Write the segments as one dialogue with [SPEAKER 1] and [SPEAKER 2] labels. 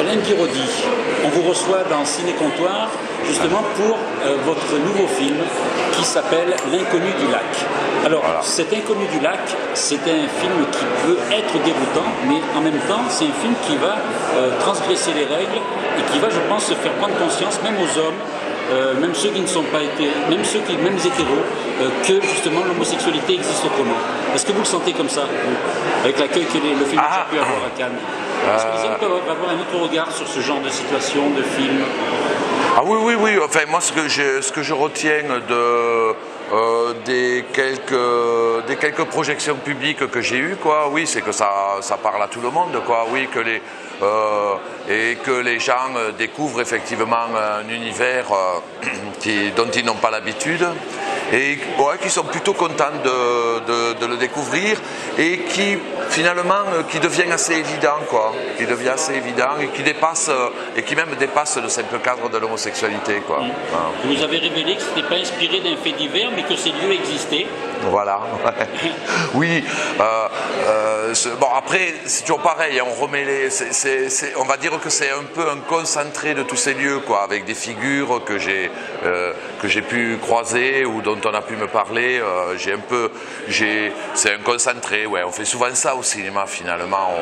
[SPEAKER 1] Alain Guiraudy, on vous reçoit dans Ciné Comptoir justement pour votre nouveau film qui s'appelle L'Inconnu du lac. Alors, cet Inconnu du lac, c'est un film qui peut être déroutant, mais en même temps, c'est un film qui va transgresser les règles et qui va, je pense, se faire prendre conscience, même aux hommes, même ceux qui ne sont pas même même hétéros, que justement l'homosexualité existe autrement. Est-ce que vous le sentez comme ça, vous, avec l'accueil que le film a pu avoir à Cannes? Est-ce que les hommes peuvent avoir un autre regard sur ce genre de situation, de film?
[SPEAKER 2] Ah oui. Enfin, moi, ce que je retiens des quelques projections publiques que j'ai eues, quoi, oui, c'est que ça parle à tout le monde, quoi, oui, et que les gens découvrent effectivement un univers dont ils n'ont pas l'habitude et qui sont plutôt contents de le découvrir et qui finalement qui devient assez évident, quoi, qui devient assez évident et qui même dépasse le simple cadre de l'homosexualité, quoi.
[SPEAKER 1] Vous nous avez révélé que ce n'était pas inspiré d'un fait divers mais que ces lieux existaient.
[SPEAKER 2] Voilà. Oui. Bon, après, c'est toujours pareil. On remet on va dire que c'est un peu un concentré de tous ces lieux, quoi, avec des figures que j'ai pu croiser ou dont on a pu me parler. C'est un concentré. Ouais, on fait souvent ça au cinéma. Finalement,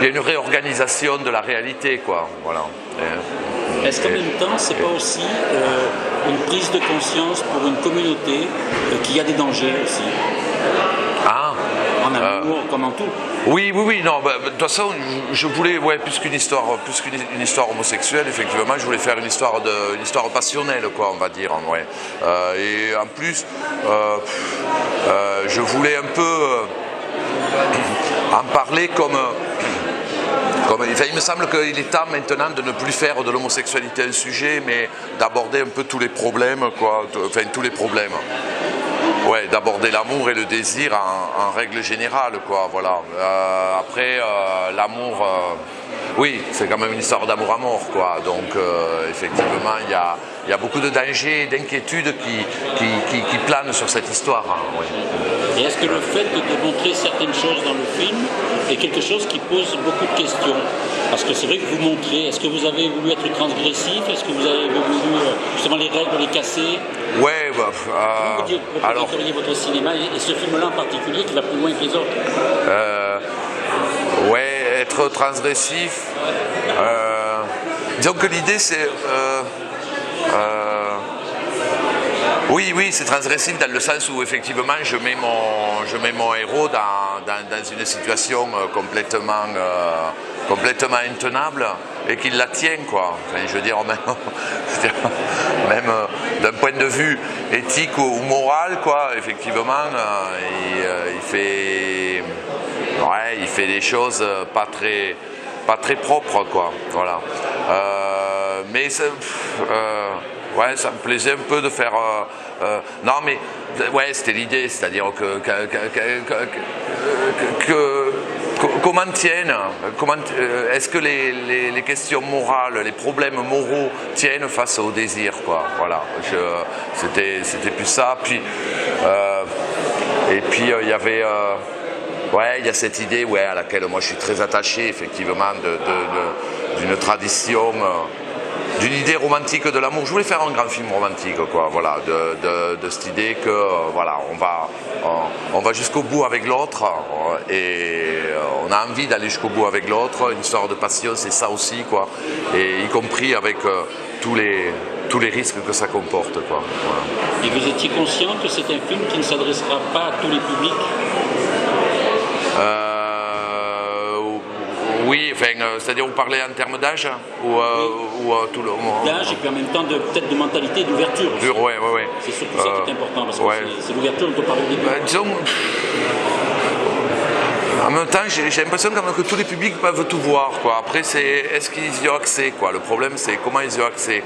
[SPEAKER 2] il y a une réorganisation de la réalité, quoi. Voilà.
[SPEAKER 1] Est-ce qu'en même temps, c'est pas aussi une prise de conscience pour une communauté qu'il y a des dangers aussi? En amour, comme en tout.
[SPEAKER 2] Oui, non, de toute façon, je voulais, plus qu'une histoire homosexuelle, effectivement, je voulais faire une histoire passionnelle, quoi, on va dire, ouais. Et en plus, je voulais un peu en parler comme il me semble qu'il est temps maintenant de ne plus faire de l'homosexualité un sujet, mais d'aborder un peu tous les problèmes, quoi, tous les problèmes. Ouais, d'aborder l'amour et le désir en règle générale, quoi, voilà. Après, l'amour, oui, c'est quand même une histoire d'amour à mort, quoi. Donc, effectivement, il y a beaucoup de dangers et d'inquiétudes qui planent sur cette histoire. Oui.
[SPEAKER 1] Et est-ce que le fait de montrer certaines choses dans le film est quelque chose qui pose beaucoup de questions? Parce que c'est vrai que vous montrez, est-ce que vous avez voulu être transgressif? Est-ce que vous avez voulu justement les règles, les casser?
[SPEAKER 2] Ouais,
[SPEAKER 1] alors... Vous votre cinéma et ce film-là en particulier qui va plus loin que les autres?
[SPEAKER 2] Ouais, être transgressif. Disons que l'idée c'est... Oui, c'est transgressif dans le sens où effectivement je mets mon héros dans une situation complètement intenable et qu'il la tient, quoi. Enfin, je veux dire, même d'un point de vue éthique ou moral, quoi, effectivement, il fait des choses pas très propres, quoi. Voilà. Mais ça me plaisait un peu de faire... non, mais ouais, c'était l'idée, c'est-à-dire comment tiennent, est-ce que les questions morales, les problèmes moraux tiennent face au désir, quoi. Voilà, c'était plus ça. Puis et puis il y avait il y a cette idée, à laquelle moi je suis très attaché, effectivement, d'une tradition. D'une idée romantique de l'amour. Je voulais faire un grand film romantique, quoi, voilà, de cette idée que voilà, on va jusqu'au bout avec l'autre et on a envie d'aller jusqu'au bout avec l'autre. Une histoire de passion, c'est ça aussi, quoi, et y compris avec tous les risques que ça comporte, quoi. Voilà.
[SPEAKER 1] Et vous étiez conscient que c'est un film qui ne s'adressera pas à tous les publics?
[SPEAKER 2] Oui, enfin, c'est-à-dire vous parlez en termes d'âge ou tout le monde.
[SPEAKER 1] D'âge et puis en même temps peut-être de mentalité et d'ouverture.
[SPEAKER 2] Oui.
[SPEAKER 1] C'est surtout ça qui est important parce que c'est l'ouverture dont on parle au début.
[SPEAKER 2] Disons, en même temps, j'ai l'impression quand même que tous les publics peuvent tout voir, quoi. Après, est-ce qu'ils y ont accès, quoi. Le problème, c'est comment ils y ont accès.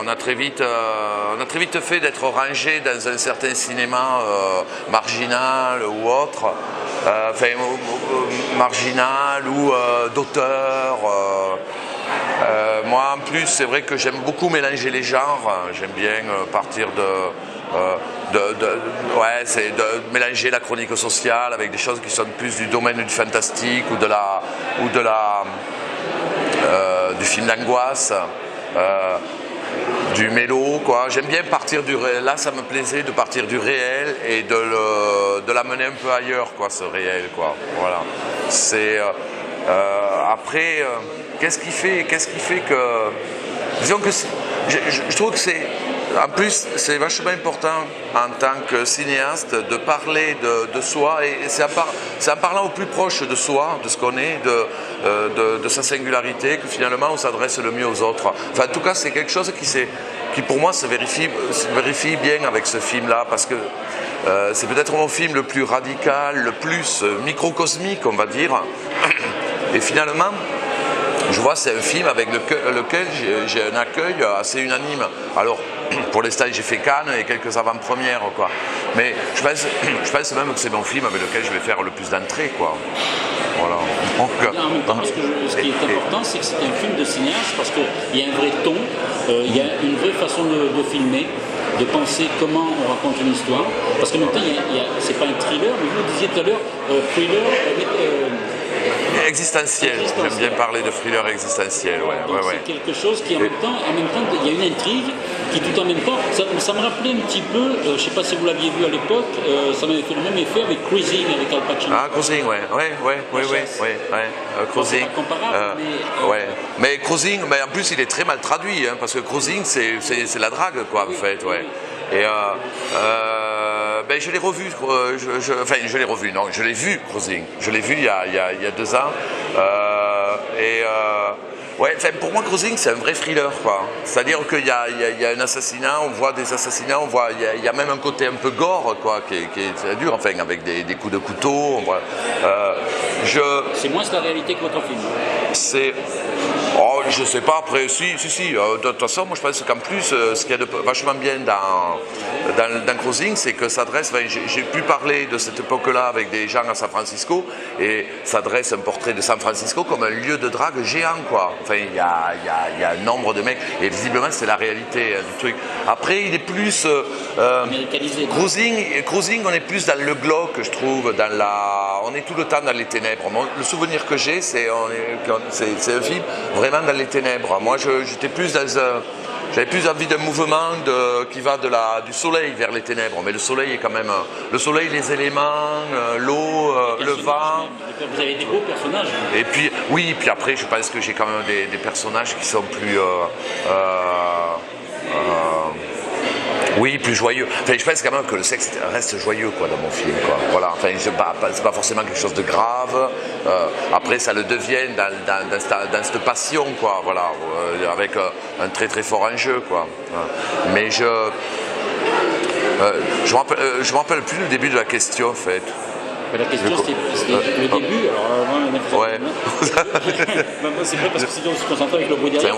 [SPEAKER 2] On a très vite fait d'être rangé dans un certain cinéma marginal ou autre, marginal ou d'auteur. Moi, en plus, c'est vrai que j'aime beaucoup mélanger les genres. J'aime bien partir c'est de mélanger la chronique sociale avec des choses qui sont plus du domaine du fantastique ou du film d'angoisse. Du mélo, quoi. J'aime bien partir du réel. Là, ça me plaisait de partir du réel et de l'amener un peu ailleurs, quoi, ce réel, quoi. Voilà. C'est après, qu'est-ce qui fait que, disons que je trouve que c'est, en plus, c'est vachement important en tant que cinéaste de parler de soi, et c'est en parlant au plus proche de soi, de ce qu'on est, de sa singularité, que finalement on s'adresse le mieux aux autres. Enfin, en tout cas, c'est quelque chose qui pour moi se vérifie bien avec ce film-là, parce que c'est peut-être mon film le plus radical, le plus microcosmique, on va dire, et finalement, je vois, c'est un film avec lequel j'ai un accueil assez unanime. Alors, pour l'instant, j'ai fait Cannes et quelques avant-premières, quoi. Mais je pense même que c'est mon film avec lequel je vais faire le plus d'entrées, quoi. Voilà. Donc,
[SPEAKER 1] en même temps, ce qui est important, c'est que c'est un film de cinéaste, parce qu'il y a un vrai ton, il y a une vraie façon de filmer, de penser comment on raconte une histoire. Parce qu'en même temps, c'est pas un thriller, mais vous disiez tout à l'heure, thriller...
[SPEAKER 2] existentiel. J'aime bien parler de thriller existentiel.
[SPEAKER 1] C'est quelque chose qui en même temps, il y a une intrigue qui tout en même temps, ça me rappelait un petit peu, je ne sais pas si vous l'aviez vu à l'époque, ça m'avait fait le même effet avec Cruising, avec Al Pacino.
[SPEAKER 2] Ah, Cruising, Cruising.
[SPEAKER 1] C'est pas comparable,
[SPEAKER 2] mais Cruising, mais en plus il est très mal traduit, hein, parce que Cruising c'est la drague, quoi, en fait, ouais. Et je l'ai revu, je l'ai revu, non, je l'ai vu, Cruising. Je l'ai vu il y a 2 ans. Pour moi, Cruising, c'est un vrai thriller, quoi. C'est-à-dire qu'il y a un assassinat, on voit des assassinats, il y a même un côté un peu gore, quoi, qui est dur, enfin, avec des coups de couteau.
[SPEAKER 1] C'est moins la réalité que votre film.
[SPEAKER 2] Je sais pas, après, si. De toute façon, moi je pense qu'en plus, ce qu'il y a de vachement bien dans Cruising, c'est que ça dresse, j'ai pu parler de cette époque-là avec des gens à San Francisco, et ça dresse un portrait de San Francisco comme un lieu de drague géant, quoi. Enfin, il y a un nombre de mecs, et visiblement c'est la réalité du truc. Après, il est plus... Cruising, on est plus dans le glauque, je trouve, on est tout le temps dans les ténèbres. Le souvenir que j'ai, c'est un film vraiment dans les ténèbres. Moi, j'étais plus j'avais plus envie d'un mouvement qui va du soleil vers les ténèbres. Mais le soleil est quand même... Le soleil, les éléments, l'eau, le vent...
[SPEAKER 1] Vous avez des beaux personnages.
[SPEAKER 2] Et puis, oui, puis après, je pense que j'ai quand même des personnages qui sont plus... plus joyeux. Enfin, je pense quand même que le sexe reste joyeux, quoi, dans mon film, quoi. Voilà. Enfin, c'est pas forcément quelque chose de grave. Après, ça le devient dans cette passion, quoi. Voilà, avec un très très fort enjeu, quoi. Mais je me rappelle plus le début de la question, en fait.
[SPEAKER 1] La question, c'était le début. Alors, c'est vrai parce que si on se concentre avec le bruit derrière,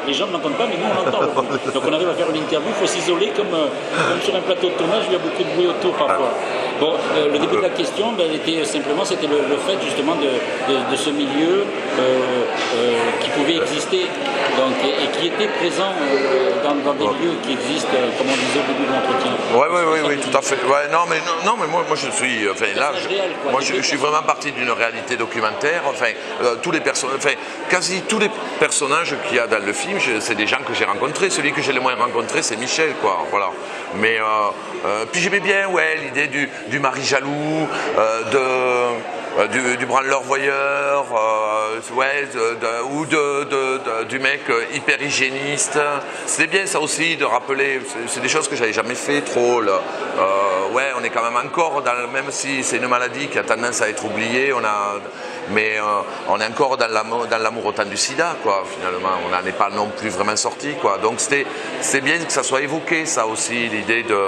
[SPEAKER 1] les gens ne l'entendent pas, mais nous on l'entend. Donc on arrive à faire une interview, il faut s'isoler comme sur un plateau de tournage, il y a beaucoup de bruit autour parfois. Bon, le début de la question, c'était le fait justement de ce milieu qui pouvait exister, donc, et qui était présent dans des lieux qui existent, comme on disait au début de l'entretien.
[SPEAKER 2] Oui, tout à fait. Non, mais moi je suis... Enfin, là, je suis vraiment parti d'une réalité documentaire. Enfin, quasi tous les personnages qu'il y a dans le film, c'est des gens que j'ai rencontrés. Celui que j'ai le moins rencontré, c'est Michel, quoi. Voilà. Mais puis j'aimais bien, l'idée du mari jaloux, du branleur voyeur, ou du mec hyper hygiéniste. C'est bien ça aussi de rappeler, c'est des choses que j'avais jamais fait trop. On est quand même encore, même si c'est une maladie qui a tendance à être oubliée, mais on est encore dans l'amour autant du sida, quoi, finalement. On n'en est pas non plus vraiment sorti, quoi. Donc c'est bien que ça soit évoqué, ça aussi, l'idée de...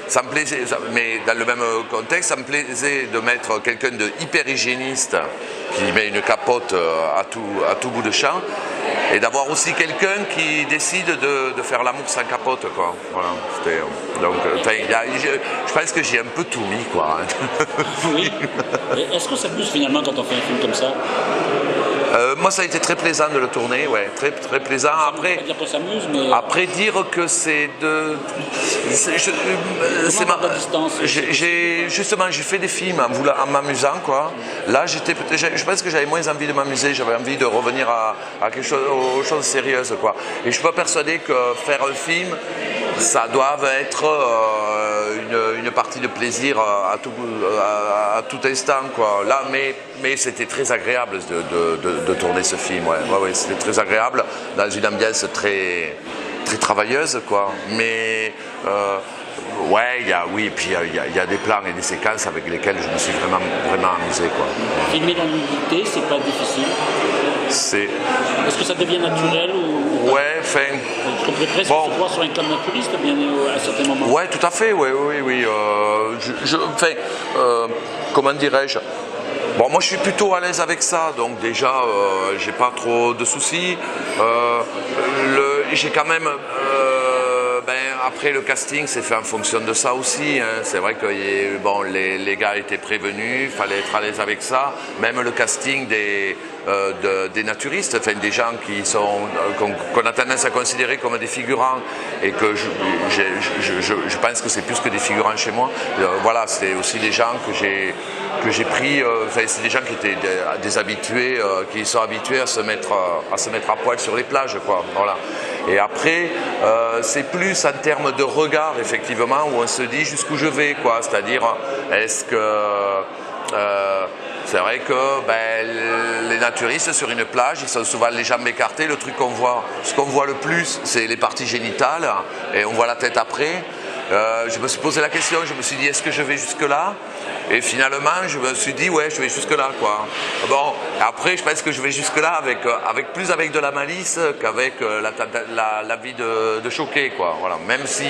[SPEAKER 2] ça me plaisait, mais dans le même contexte, ça me plaisait de mettre quelqu'un de hyper hygiéniste qui met une capote à tout bout de champ, et d'avoir aussi quelqu'un qui décide de faire l'amour sans capote, quoi. Voilà, je pense que j'ai un peu tout mis, quoi.
[SPEAKER 1] Oui. Est-ce que ça pousse finalement quand on fait un film comme ça?
[SPEAKER 2] Moi, ça a été très plaisant de le tourner, ouais, très, très plaisant. Après,
[SPEAKER 1] dire qu'on s'amuse, mais
[SPEAKER 2] après dire que c'est de...
[SPEAKER 1] comment la distance.
[SPEAKER 2] Justement, j'ai fait des films en m'amusant, quoi. Là, je pense que j'avais moins envie de m'amuser, j'avais envie de revenir à quelque chose, aux choses sérieuses, quoi. Et je suis pas persuadé que faire un film, ça doit être une partie de plaisir à tout instant, quoi. Là, mais c'était très agréable de tourner ce film, ouais. Ouais, c'était très agréable dans une ambiance très, très travailleuse, quoi. Mais ouais, oui, et puis il y a des plans et des séquences avec lesquels je me suis vraiment, vraiment amusé, quoi.
[SPEAKER 1] Filmer dans l'humidité, c'est pas difficile. Est-ce que ça devient naturel ou...
[SPEAKER 2] Ouais, enfin...
[SPEAKER 1] Je comprends presque se croire sur un camp naturiste bien, à certains moments.
[SPEAKER 2] Ouais, tout à fait, oui. Comment dirais-je? Bon, moi je suis plutôt à l'aise avec ça, donc déjà j'ai pas trop de soucis. J'ai quand même... après le casting c'est fait en fonction de ça aussi, hein. C'est vrai que les gars étaient prévenus, il fallait être à l'aise avec ça. Même le casting des naturistes, enfin des gens qu'on a tendance à considérer comme des figurants et que je pense que c'est plus que des figurants chez moi. Voilà, c'est aussi des gens que j'ai pris, c'est des gens qui étaient des habitués, qui sont habitués à se mettre à poil sur les plages, quoi. Voilà. Et après, c'est plus en termes de regard, effectivement, où on se dit jusqu'où je vais, quoi. C'est-à-dire, est-ce que... c'est vrai que les naturistes sur une plage, ils sont souvent les jambes écartées. Le truc ce qu'on voit le plus, c'est les parties génitales, et on voit la tête après. Je me suis posé la question, je me suis dit, est-ce que je vais jusque-là? Et finalement, je me suis dit, ouais, je vais jusque-là, quoi. Bon, après, je pense que je vais jusque-là plus avec de la malice qu'avec la vie de choquer, quoi. Voilà, même si...